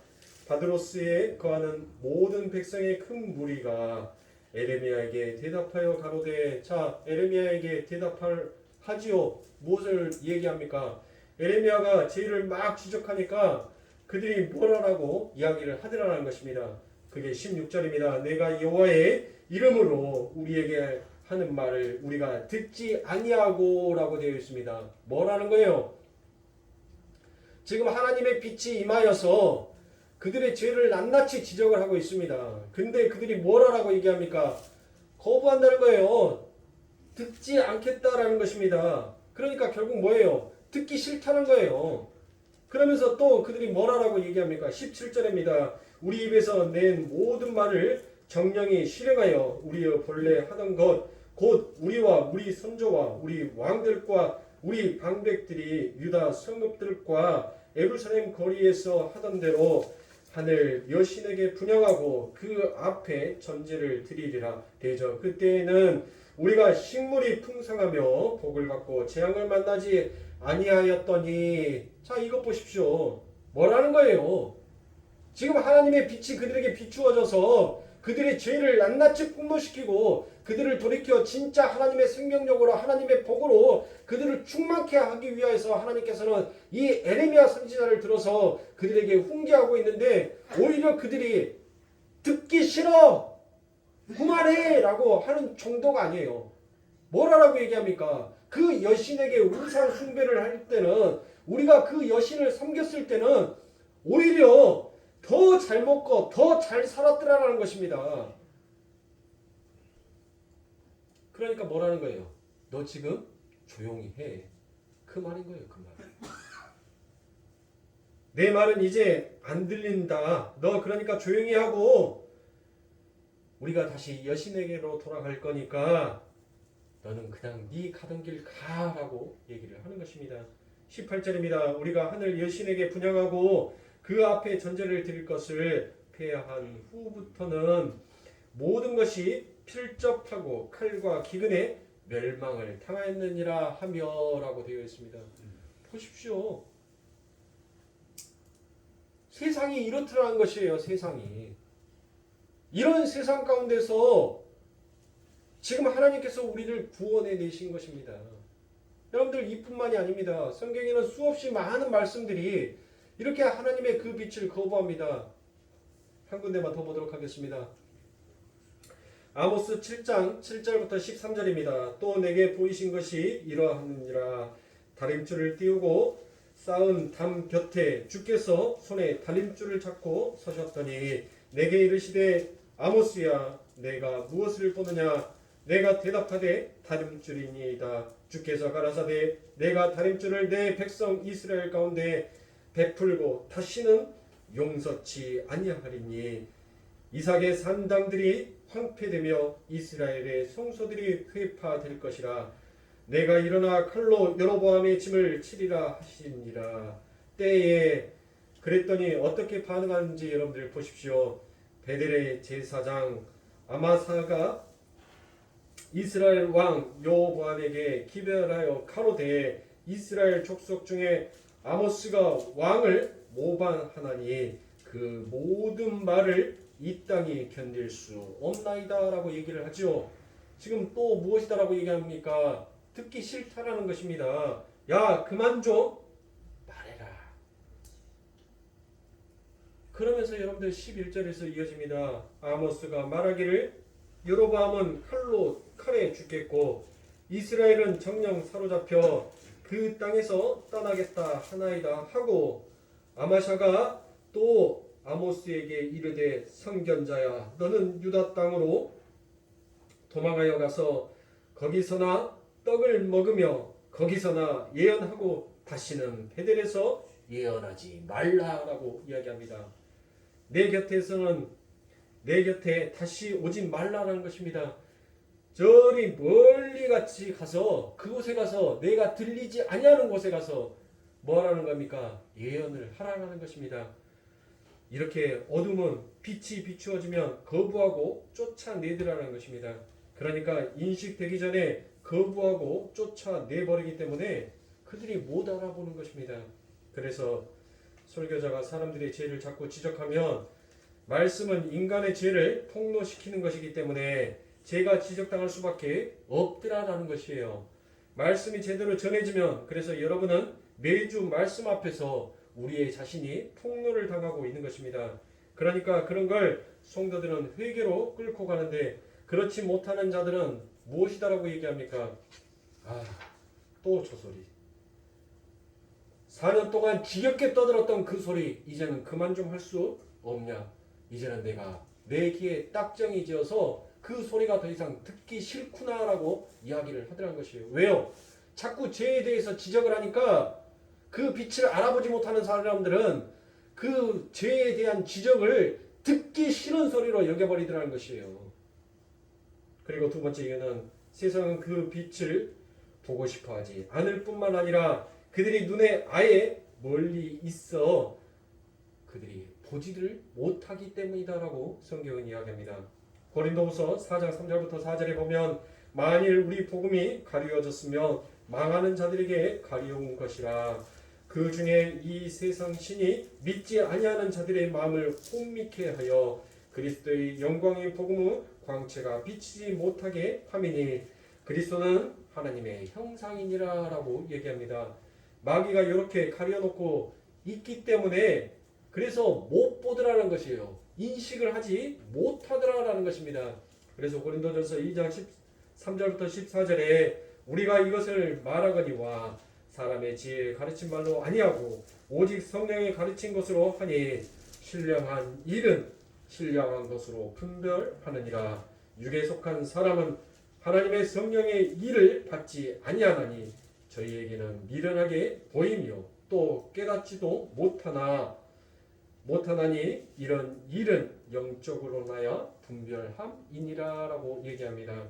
바드로스에 거하는 모든 백성의 큰 무리가 에레미야에게 대답하여 가로되. 자, 에레미야에게 대답하지요. 무엇을 얘기합니까? 에레미야가 죄를 막 지적하니까 그들이 뭐라고 이야기를 하더라는 것입니다. 그게 16절입니다. 내가 여호와의 이름으로 우리에게 하는 말을 우리가 듣지 아니하고 라고 되어 있습니다. 뭐라는 거예요? 지금 하나님의 빛이 임하여서 그들의 죄를 낱낱이 지적을 하고 있습니다. 근데 그들이 뭐라고 얘기합니까? 거부한다는 거예요. 듣지 않겠다라는 것입니다. 그러니까 결국 뭐예요? 듣기 싫다는 거예요. 그러면서 또 그들이 뭐라고 얘기합니까? 17절입니다. 우리 입에서 낸 모든 말을 정령이 실행하여 우리의 본래 하던 것 곧 우리와 우리 선조와 우리 왕들과 우리 방백들이 유다 성읍들과 예루살렘 거리에서 하던 대로 하늘 여신에게 분양하고 그 앞에 전제를 드리리라. 되죠. 그때에는 우리가 식물이 풍성하며 복을 받고 재앙을 만나지 아니하였더니 자 이것 보십시오. 뭐라는 거예요? 지금 하나님의 빛이 그들에게 비추어져서 그들의 죄를 낱낱이 폭로시키고 그들을 돌이켜 진짜 하나님의 생명력으로 하나님의 복으로 그들을 충만케 하기 위해서 하나님께서는 이 에레미야 선지자를 들어서 그들에게 훈계하고 있는데 오히려 그들이 듣기 싫어 그만해 라고 하는 정도가 아니에요. 뭐라고 얘기합니까? 그 여신에게 우상 숭배를 할 때는 우리가 그 여신을 섬겼을 때는 오히려 더 잘 먹고 더 잘 살았더라라는 것입니다. 그러니까 뭐라는 거예요? 너 지금 조용히 해. 그 말인 거예요. 그 말. 내 말은 이제 안 들린다. 너 그러니까 조용히 하고 우리가 다시 여신에게로 돌아갈 거니까 너는 그냥 네 가던 길 가라고 얘기를 하는 것입니다. 18절입니다. 우리가 하늘 여신에게 분향하고 그 앞에 전제를 드릴 것을 폐하한 후부터는 모든 것이 필접하고 칼과 기근에 멸망을 당하였느니라 하며 라고 되어 있습니다. 보십시오. 세상이 이렇더라는 것이에요. 세상이. 이런 세상 가운데서 지금 하나님께서 우리를 구원해 내신 것입니다. 여러분들 이뿐만이 아닙니다. 성경에는 수없이 많은 말씀들이 이렇게 하나님의 그 빛을 거부합니다. 한 군데만 더 보도록 하겠습니다. 아모스 7장 7절부터 13절입니다. 또 내게 보이신 것이 이러하니라. 다림줄을 띄우고 쌓은 담 곁에 주께서 손에 다림줄을 잡고 서셨더니 내게 이르시되 아모스야 내가 무엇을 보느냐. 내가 대답하되 다림줄이니이다. 주께서 가라사대 내가 다림줄을 내 백성 이스라엘 가운데 베풀고 다시는 용서치 아니하리니 이삭의 산당들이 황폐되며 이스라엘의 성소들이 회파될 것이라. 내가 일어나 칼로 여로보암의 짐을 치리라 하시니라. 때에 그랬더니 어떻게 반응하는지 여러분들 보십시오. 베델의 제사장 아마사가 이스라엘 왕 여로보암에게 기별하여 가로되 이스라엘 족속 중에 아모스가 왕을 모방하나니 그 모든 말을 이 땅이 견딜 수 없나이다 라고 얘기를 하죠. 지금 또 무엇이다라고 얘기합니까? 듣기 싫다라는 것입니다. 야 그만 좀 말해라. 그러면서 여러분들 11절에서 이어집니다. 아모스가 말하기를 여로보암은 칼에 죽겠고 이스라엘은 정령 사로잡혀 그 땅에서 떠나겠다 하나이다 하고 아마샤가 또 아모스에게 이르되 선견자야 너는 유다 땅으로 도망하여 가서 거기서나 떡을 먹으며 거기서나 예언하고 다시는 베델에서 예언하지 말라라고 이야기합니다. 내 곁에 다시 오지 말라라는 것입니다. 저리 멀리 같이 가서 그곳에 가서 내가 들리지 아니하는 곳에 가서 뭐라는 겁니까? 예언을 하라는 것입니다. 이렇게 어둠은 빛이 비추어지면 거부하고 쫓아내더라는 것입니다. 그러니까 인식되기 전에 거부하고 쫓아내버리기 때문에 그들이 못 알아보는 것입니다. 그래서 설교자가 사람들의 죄를 자꾸 지적하면 말씀은 인간의 죄를 폭로시키는 것이기 때문에 죄가 지적당할 수밖에 없더라라는 것이에요. 말씀이 제대로 전해지면 그래서 여러분은 매주 말씀 앞에서 우리의 자신이 폭로를 당하고 있는 것입니다. 그러니까 그런 걸 성도들은 회개로 끌고 가는데 그렇지 못하는 자들은 무엇이다라고 얘기합니까? 또 저 소리. 4년 동안 지겹게 떠들었던 그 소리 이제는 그만 좀 할 수 없냐? 이제는 내가 내 귀에 딱정이 지어서 그 소리가 더 이상 듣기 싫구나라고 이야기를 하더라는 것이에요. 왜요? 자꾸 죄에 대해서 지적을 하니까 그 빛을 알아보지 못하는 사람들은 그 죄에 대한 지적을 듣기 싫은 소리로 여겨버리더라는 것이에요. 그리고 두 번째 이유는 세상은 그 빛을 보고 싶어하지 않을 뿐만 아니라 그들이 눈에 아예 멀리 있어 그들이 보지를 못하기 때문이다라고 성경은 이야기합니다. 고린도후서 4장 3절부터 4절에 보면 만일 우리 복음이 가리워졌으면 망하는 자들에게 가리운 것이라. 그 중에 이 세상 신이 믿지 아니하는 자들의 마음을 혼미케 하여 그리스도의 영광의 복음의 광채가 비치지 못하게 함이니 그리스도는 하나님의 형상이니라라고 얘기합니다. 마귀가 이렇게 가려놓고 있기 때문에 그래서 못 보더라는 것이에요. 인식을 하지 못하더라라는 것입니다. 그래서 고린도전서 2장 13절부터 14절에 우리가 이것을 말하거니와 사람의 지혜에 가르친 말로 아니하고 오직 성령의 가르친 것으로 하니 신령한 일은 신령한 것으로 분별하느니라. 육에 속한 사람은 하나님의 성령의 일을 받지 아니하나니 저희에게는 미련하게 보이며 또 깨닫지도 못하나니 이런 일은 영적으로 나야 분별함이니라라고 얘기합니다.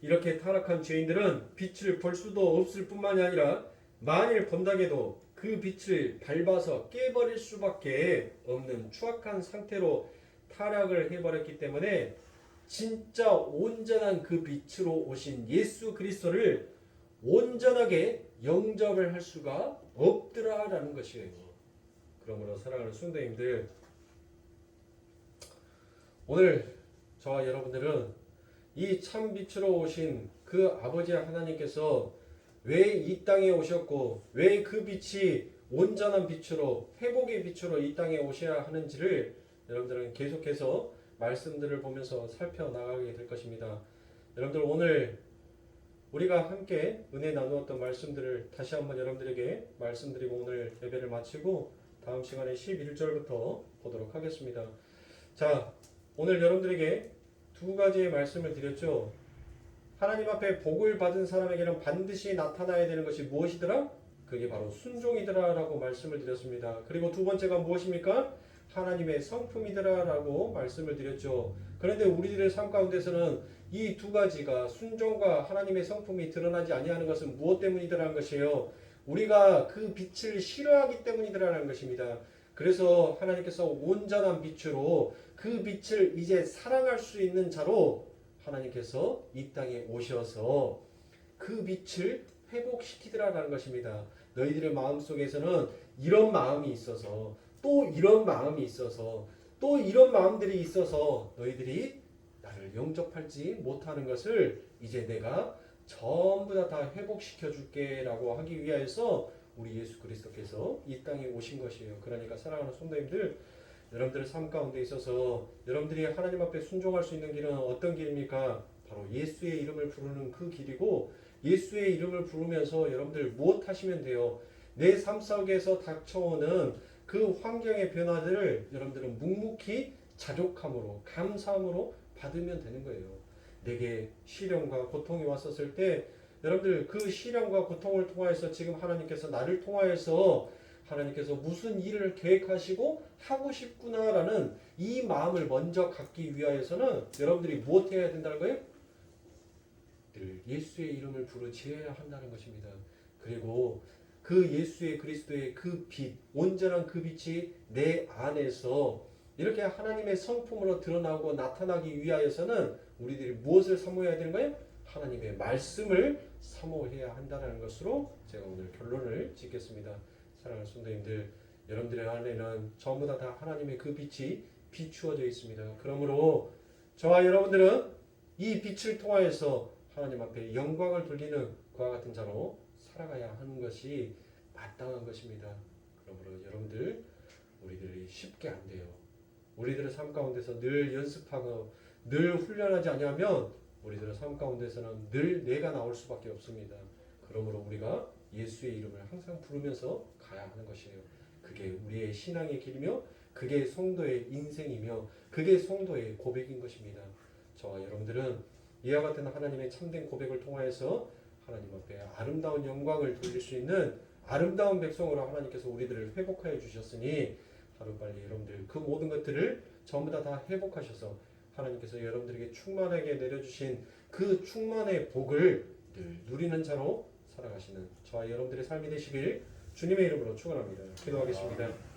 이렇게 타락한 죄인들은 빛을 볼 수도 없을 뿐만이 아니라 만일 본다게도 그 빛을 밟아서 깨버릴 수밖에 없는 추악한 상태로 타락을 해버렸기 때문에 진짜 온전한 그 빛으로 오신 예수 그리스도를 온전하게 영접을 할 수가 없더라라는 것이에요. 그러므로 사랑하는 성도님들, 오늘 저와 여러분들은 이 참 빛으로 오신 그 아버지 하나님께서 왜 이 땅에 오셨고 왜 그 빛이 온전한 빛으로 회복의 빛으로 이 땅에 오셔야 하는지를 여러분들은 계속해서 말씀들을 보면서 살펴나가게 될 것입니다. 여러분들 오늘 우리가 함께 은혜 나누었던 말씀들을 다시 한번 여러분들에게 말씀드리고 오늘 예배를 마치고 다음 시간에 11절부터 보도록 하겠습니다. 자, 오늘 여러분들에게 두 가지의 말씀을 드렸죠. 하나님 앞에 복을 받은 사람에게는 반드시 나타나야 되는 것이 무엇이더라? 그게 바로 순종이더라 라고 말씀을 드렸습니다. 그리고 두 번째가 무엇입니까? 하나님의 성품이더라 라고 말씀을 드렸죠. 그런데 우리들의 삶 가운데서는 이 두 가지가 순종과 하나님의 성품이 드러나지 아니하는 것은 무엇 때문이더라는 것이에요. 우리가 그 빛을 싫어하기 때문이더라는 것입니다. 그래서 하나님께서 온전한 빛으로 그 빛을 이제 사랑할 수 있는 자로 하나님께서 이 땅에 오셔서 그 빛을 회복시키더라라는 것입니다. 너희들의 마음속에서는 이런 마음이 있어서 또 이런 마음이 있어서 또 이런 마음들이 있어서 너희들이 나를 영접하지 못하는 것을 이제 내가 전부 다 회복시켜 줄게 라고 하기 위하여서 우리 예수 그리스도께서 이 땅에 오신 것이에요. 그러니까 사랑하는 성도님들, 여러분들의 삶 가운데 있어서 여러분들이 하나님 앞에 순종할 수 있는 길은 어떤 길입니까? 바로 예수의 이름을 부르는 그 길이고, 예수의 이름을 부르면서 여러분들 무엇 하시면 돼요? 내 삶 속에서 닥쳐오는 그 환경의 변화들을 여러분들은 묵묵히 자족함으로 감사함으로 받으면 되는 거예요. 내게 시련과 고통이 왔었을 때 여러분들 그 시련과 고통을 통하여서 지금 하나님께서 나를 통하여서 하나님께서 무슨 일을 계획하시고 하고 싶구나라는 이 마음을 먼저 갖기 위하여서는 여러분들이 무엇 해야 된다는 거예요? 늘 예수의 이름을 부르짖어야 한다는 것입니다. 그리고 그 예수의 그리스도의 그 빛, 온전한 그 빛이 내 안에서 이렇게 하나님의 성품으로 드러나고 나타나기 위하여서는 우리들이 무엇을 사모해야 되는 거예요? 하나님의 말씀을 사모해야 한다는 것으로 제가 오늘 결론을 짓겠습니다. 사랑하는 성도님들, 여러분들의 안에는 전부 다 하나님의 그 빛이 비추어져 있습니다. 그러므로 저와 여러분들은 이 빛을 통하여서 하나님 앞에 영광을 돌리는 그와 같은 자로 살아가야 하는 것이 마땅한 것입니다. 그러므로 여러분들, 우리들이 쉽게 안 돼요. 우리들의 삶 가운데서 늘 연습하고 늘 훈련하지 않으면 우리들의 삶 가운데서는 늘 내가 나올 수밖에 없습니다. 그러므로 우리가 예수의 이름을 항상 부르면서 가야 하는 것이에요. 그게 우리의 신앙의 길이며 그게 성도의 인생이며 그게 성도의 고백인 것입니다. 저와 여러분들은 이와 같은 하나님의 참된 고백을 통하여서 하나님 앞에 아름다운 영광을 돌릴 수 있는 아름다운 백성으로 하나님께서 우리들을 회복하여 주셨으니 하루빨리 여러분들 그 모든 것들을 전부 다 회복하셔서 하나님께서 여러분들에게 충만하게 내려주신 그 충만의 복을 늘 누리는 자로 살아가시는 저와 여러분들의 삶이 되시길 주님의 이름으로 축원합니다. 기도하겠습니다.